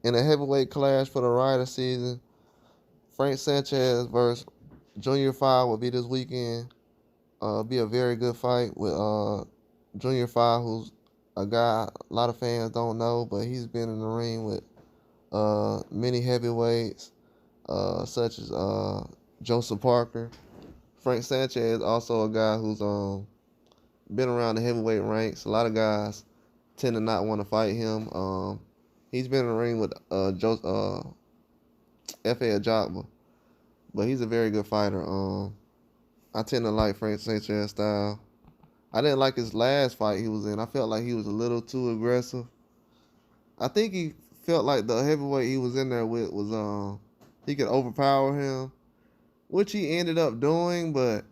In a heavyweight clash for the Ryder season, Frank Sanchez versus Junior Five will be this weekend. Be a very good fight with Junior Five, who's a guy a lot of fans don't know, but he's been in the ring with many heavyweights, such as Joseph Parker. Frank Sanchez also a guy who's been around the heavyweight ranks. A lot of guys tend to not want to fight him. He's been in the ring with F.A. Ajagba, but he's a very good fighter. I tend to like Frank Sanchez style. I didn't like his last fight he was in. I felt like he was a little too aggressive. I think he felt like the heavyweight he was in there with was he could overpower him, which he ended up doing, but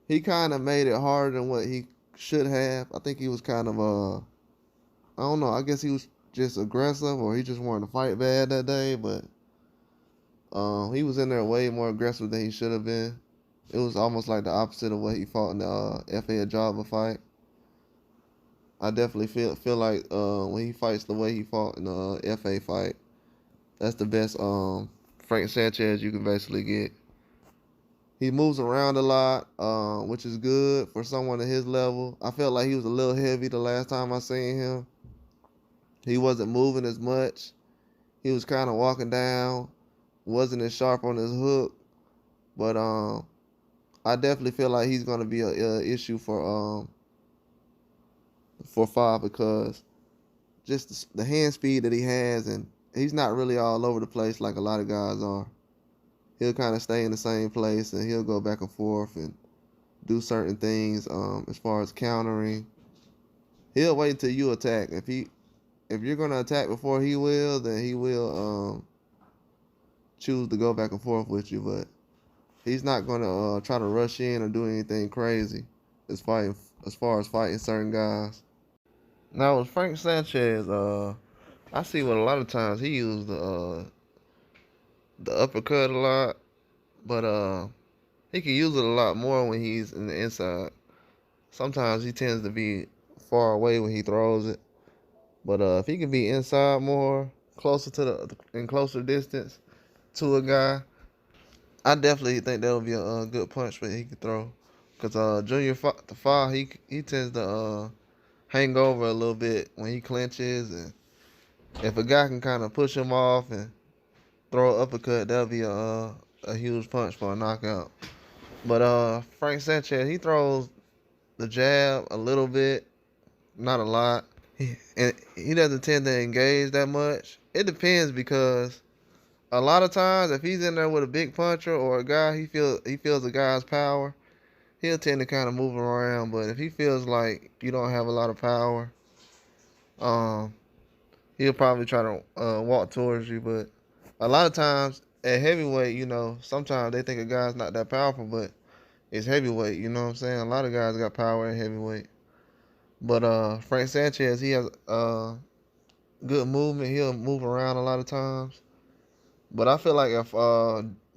he kind of made it harder than what he should have. I think he was kind of I don't know. I guess he was just aggressive, or he just wanted to fight bad that day. But he was in there way more aggressive than he should have been. It was almost like the opposite of what he fought in the F.A. Ajagba fight. I definitely feel like when he fights the way he fought in the F.A. fight, that's the best Frank Sanchez you can basically get. He moves around a lot, which is good for someone at his level. I felt like he was a little heavy the last time I seen him. He wasn't moving as much. He was kind of walking down, wasn't as sharp on his hook. But I definitely feel like he's gonna be a issue for Five, because just the hand speed that he has, and he's not really all over the place like a lot of guys are. He'll kind of stay in the same place, and he'll go back and forth and do certain things as far as countering. He'll wait until you attack. If you're gonna attack before he will, then he will choose to go back and forth with you. But he's not gonna try to rush in or do anything crazy as far as fighting certain guys. Now with Frank Sanchez, I see what a lot of times he used the uppercut a lot, but he can use it a lot more when he's in the inside. Sometimes he tends to be far away when he throws it, but if he can be inside more, closer to in closer distance to a guy, I definitely think that'll be a good punch that he could throw. Cause Junior Fa, he tends to hang over a little bit when he clinches, and if a guy can kind of push him off and throw an uppercut, that'll be a huge punch for a knockout. But Frank Sanchez, he throws the jab a little bit, not a lot. And he doesn't tend to engage that much. It depends, because a lot of times if he's in there with a big puncher or a guy he feels a guy's power, he'll tend to kind of move around. But if he feels like you don't have a lot of power, he'll probably try to walk towards you. But a lot of times at heavyweight, sometimes they think a guy's not that powerful, but it's heavyweight. You know what I'm saying? A lot of guys got power at heavyweight. But Frank Sanchez, he has good movement. He'll move around a lot of times. But I feel like if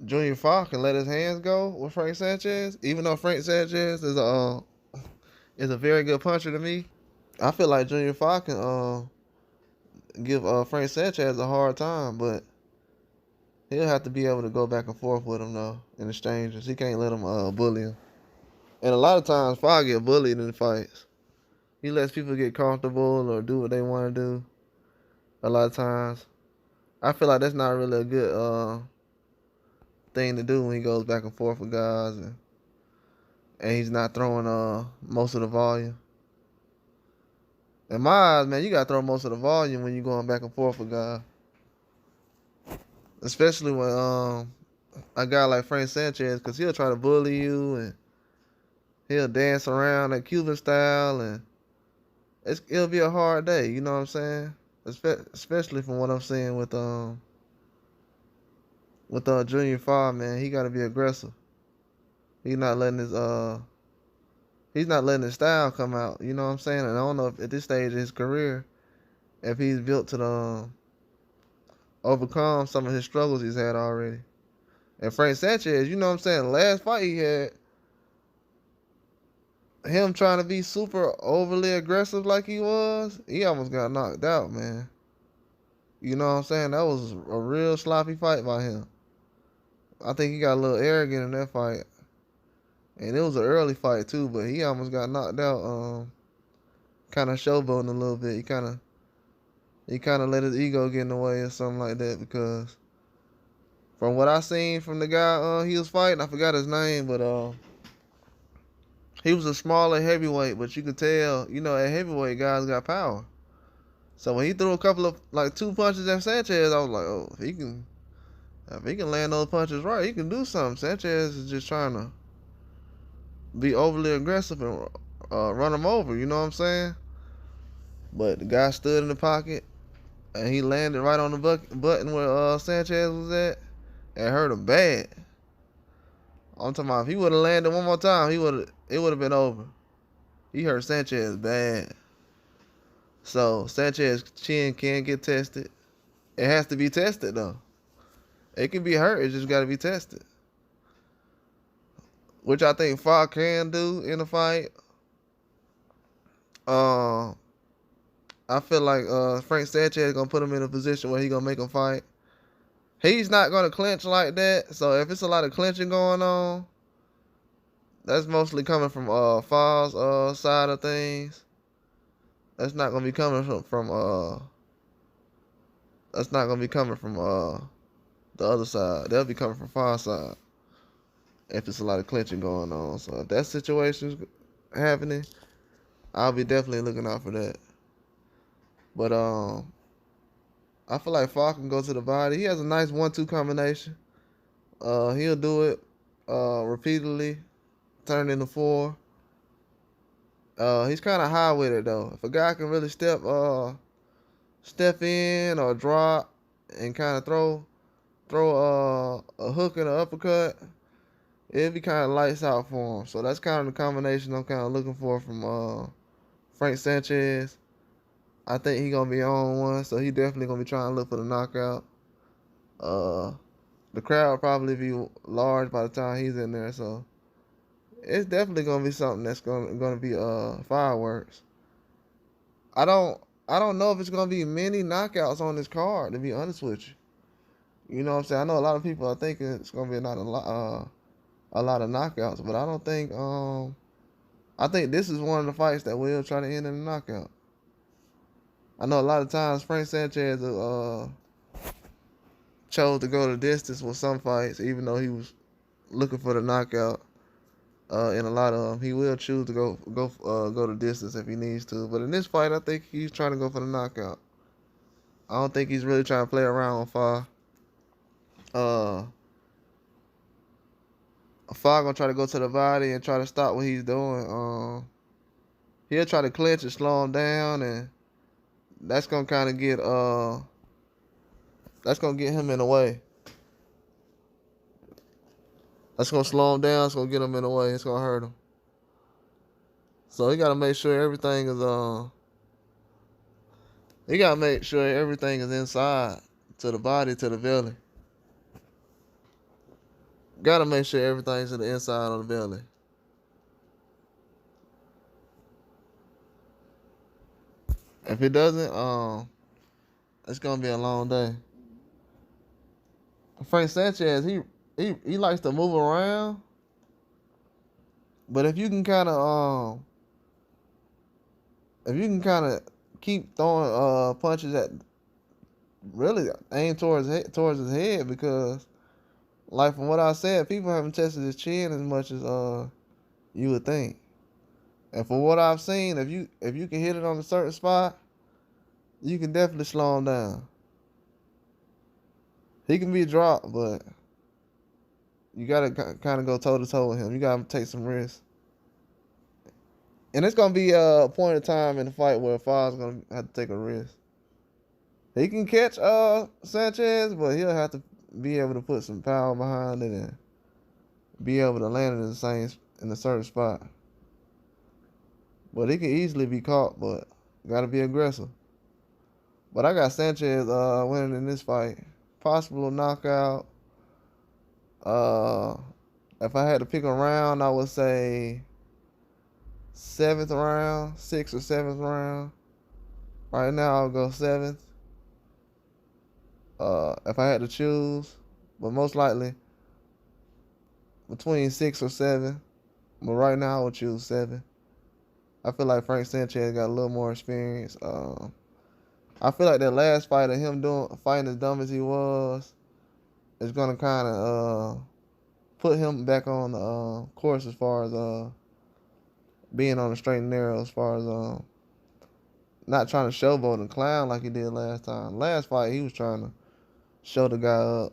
Junior Fa can let his hands go with Frank Sanchez, even though Frank Sanchez is a very good puncher to me, I feel like Junior Fa can give Frank Sanchez a hard time, but he'll have to be able to go back and forth with him though in exchanges. He can't let him bully him. And a lot of times Fa get bullied in fights. He lets people get comfortable or do what they want to do. A lot of times, I feel like that's not really a good thing to do when he goes back and forth with guys, and he's not throwing most of the volume. In my eyes, man, you gotta throw most of the volume when you're going back and forth with guys, especially when a guy like Frank Sanchez, because he'll try to bully you and he'll dance around that Cuban style, and it'll be a hard day. You know what I'm saying? Especially from what I'm seeing with Junior Fa, man, he gotta be aggressive. He's not letting his style come out. You know what I'm saying? And I don't know if at this stage of his career, if he's built to overcome some of his struggles he's had already. And Frank Sanchez, you know what I'm saying? The last fight he had, him trying to be super overly aggressive like he was, he almost got knocked out, man. You know what I'm saying? That was a real sloppy fight by him. I think he got a little arrogant in that fight. And it was an early fight too, but he almost got knocked out. Kind of showboating a little bit. He kind of let his ego get in the way or something like that, because from what I seen from the guy he was fighting, I forgot his name, but he was a smaller heavyweight, but you could tell, at heavyweight guys got power. So when he threw a couple of like 2 punches at Sanchez, I was like, oh, if he can land those punches right, he can do something. Sanchez is just trying to be overly aggressive and run him over. You know what I'm saying? But the guy stood in the pocket and he landed right on the button where Sanchez was at and hurt him bad. I'm talking about if he would have landed one more time, it would have been over. He hurt Sanchez bad. So Sanchez's chin can get tested. It has to be tested though. It can be hurt. It just got to be tested, which I think Fox can do in a fight. I feel like Frank Sanchez gonna put him in a position where he gonna make him fight. He's not gonna clinch like that. So if it's a lot of clinching going on, that's mostly coming from Fox's side of things. That's not gonna be coming from that's not gonna be coming from the other side. They'll be coming from Fox's side if it's a lot of clinching going on. So if that situation's happening, I'll be definitely looking out for that. But I feel like Fox can go to the body. He has a nice 1-2 combination. He'll do it repeatedly, turn into 4. He's kind of high with it though. If a guy can really step in or drop and kind of throw a hook and an uppercut, it'd be kind of lights out for him. So that's kind of the combination I'm kind of looking for from Frank Sanchez. I think he's going to be on one, so he definitely going to be trying to look for the knockout. The crowd probably be large by the time he's in there, so it's definitely going to be something that's going to be fireworks. I don't know if it's going to be many knockouts on this card, to be honest with you. You know what I'm saying? I know a lot of people are thinking it's going to be a lot of knockouts, but I don't think I think this is one of the fights that will try to end in a knockout. I know a lot of times Frank Sanchez chose to go the distance with some fights, even though he was looking for the knockout. In a lot of them, he will choose to go the distance if he needs to. But in this fight, I think he's trying to go for the knockout. I don't think he's really trying to play around with Fa. Fa gonna try to go to the body and try to stop what he's doing. He'll try to clinch and slow him down, and that's gonna kind of get him in the way. That's gonna slow him down. It's gonna get him in the way. It's gonna hurt him. So he gotta make sure everything is He gotta make sure everything is inside to the body, to the belly. Gotta make sure everything's to the inside of the belly. If it doesn't, it's gonna be a long day. Frank Sanchez, he likes to move around, but if you can kind of keep throwing punches that really aim towards his head, because like from what I said, people haven't tested his chin as much as you would think. And from what I've seen, if you can hit it on a certain spot, you can definitely slow him down. He can be dropped, but you gotta kind of go toe to toe with him. You gotta take some risks. And it's gonna be a point of time in the fight where Fa's gonna have to take a risk. He can catch Sanchez, but he'll have to be able to put some power behind it and be able to land it in a certain spot. But he can easily be caught, but gotta be aggressive. But I got Sanchez winning in this fight. Possible knockout. If I had to pick a round, I would say 7th round, 6th or 7th round. Right now, I'll go 7th. if I had to choose, but most likely between 6 or 7. But right now, I would choose 7. I feel like Frank Sanchez got a little more experience. I feel like that last fight of him fighting as dumb as he was is gonna kind of put him back on the course as far as being on the straight and narrow, as far as not trying to showboat and clown like he did last time. Last fight, he was trying to show the guy up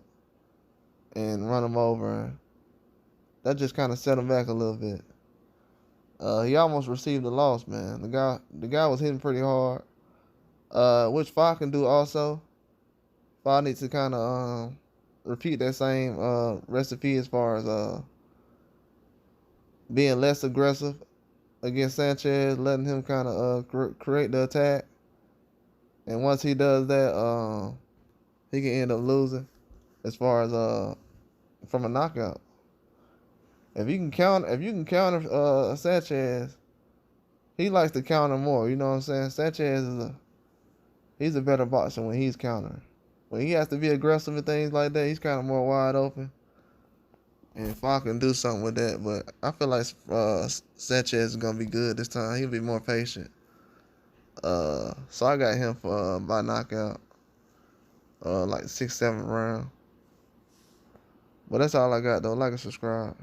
and run him over. And that just kind of set him back a little bit. He almost received a loss, man. The guy was hitting pretty hard. Which Fa can do also. Fa needs to kind of repeat that same recipe as far as being less aggressive against Sanchez, letting him kind of create the attack. And once he does that, he can end up losing as far as from a knockout. If you can counter Sanchez, he likes to counter more. You know what I'm saying? Sanchez he's a better boxer when he's countering. When he has to be aggressive and things like that, he's kind of more wide open. And Fa can do something with that, but I feel like Sanchez is gonna be good this time. He'll be more patient. So I got him for by knockout, like 6, 7 round. But that's all I got though. Like and subscribe.